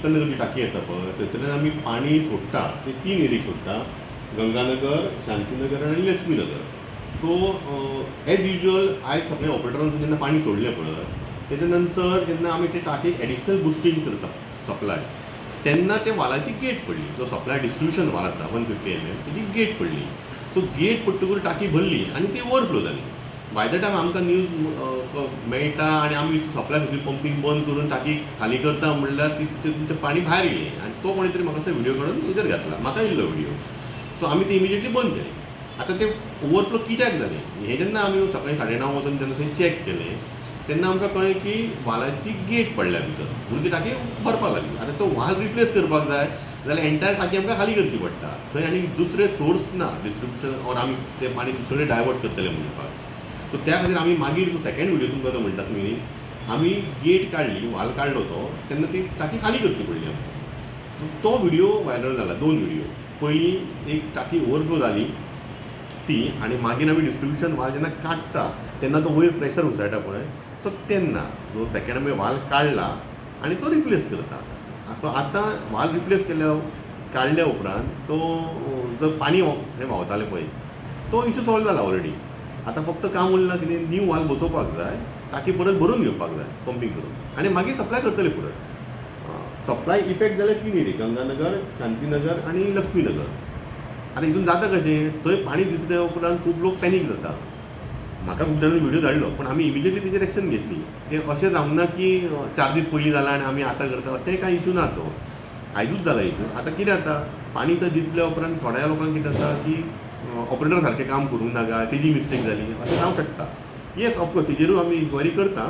गीतानगरची टाकी आसा पळय थंयतल्यान आमी पाणी सोडटा ते 3 एरियेक सोडटा, गंगानगर, शांतीनगर आनी लक्ष्मीनगर. सो एज युजल आयज सगळें ऑपरेटरान जेन्ना पाणी सोडलें पळय तेच्या नंतर जेन्ना आमी ते टाकयेक एडिशनल बुस्टींग करता सप्लाय, तेन्ना ते वालाची गेट पडली. जो सप्लाय डिस्ट्रिब्युशन वाल आसा 150 mm तेजी गेट पडली. सो गेट पडटकूच टाकी भरली आनी ती ओवरफ्लो जाली. बाय द टायम आमकां न्यूज मेळटा आनी आमी सप्लाय सगळी पंपींग बंद करून टाकी खाली करता म्हणल्यार तें पाणी भायर येयलें आनी तो कोणी तरी म्हाका असो व्हिडिओ काडून हेजेर घातला, म्हाका येयल्लो व्हिडिओ. सो आमी ते इमिजिएटली बंद केलें. आतां ते ओवरफ्लो कित्याक जालें हें जेन्ना आमी सकाळीं 9:30 वचून जेन्ना थंय चॅक केलें तेन्ना आमकां कळ्ळें की वालाची गेट पडल्या भितर म्हणून ती टाकी भरपाक लागली. आतां तो वाल रिप्लेस करपाक जाय जाल्यार एंटायर टाकी आमकां खाली करची पडटा. थंय आनी दुसरे सोर्स ना डिस्ट्रिब्युशन ऑर आमी तें पाणी दुसरे डायवर्ट करतले म्हणपाक. सो त्या खातीर आमी मागीर जो सेकंड व्हिडिओ तुमकां जो म्हणटा तुमी आमी गेट काडली, वाल काडलो तो तेन्ना ती टाकी खाली करची पडली आमकां. सो तो व्हिडिओ व्हायरल जाला, 2 व्हिडिओ. पयलीं एक टाकी ओवरफ्लो जाली ती आनी मागीर आमी डिस्ट्रिब्युशन वाल जेन्ना काडटा तेन्ना तो वयर प्रेशर उसायटा पळय तो तेन्ना जो सेकंड आमी वाल काडला आनी तो रिप्लेस करता. सो आतां वाल रिप्लेस काडल्या उपरांत तो जो पाणी थंय व्हांवतालें पळय तो इशू सॉल्व जाला ऑलरेडी. आतां फक्त काम उरलां कितें न्यू वाल बसोवपाक जाय, टाकी परत भरून घेवपाक जाय पंपींग करून आनी मागीर सप्लाय करतले परत. सप्लाय इफेक्ट जाले 3 एरिये गंगानगर, शांतीनगर आनी लक्ष्मीनगर. आतां हितून जाता कशें थंय पाणी दिसल्या उपरांत खूब लोक पॅनीक जाता. म्हाका खूब जाणांनी व्हिडिओ धाडलो पण आमी इमिजिएटली तेजेर एक्शन घेतली. तें अशें जावंक ना की 4 दीस पयलीं जाला आनी आमी आतां करता अशेंय कांय इशू ना तो. आयजूच जाला इशू. आतां कितें जाता पाणी थंय दिसल्या उपरांत थोड्या लोकांक कितें जाता की ऑपरेटर सारकें काम करूंक नाका, तेजी मिस्टेक जाली अशें जावंक शकता. येस ऑफकोर्स तेजेरूय आमी इन्क्वायरी करता.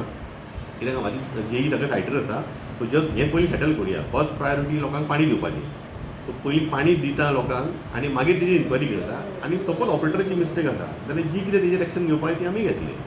कित्याक म्हाजी जेई सगळे सायटीर आसा. सो जस्ट हें पयलीं सेटल करुया. फर्स्ट प्रायोरिटी लोकांक पाणी दिवपाची. सो पयलीं पाणी दिता लोकांक आनी मागीर तेजी इन्क्वायरी करता आनी सपोज ऑपरेटराची मिस्टेक जाता जाल्यार जी कितें तेजेर एक्शन घेवपाची ती आमी घेतली.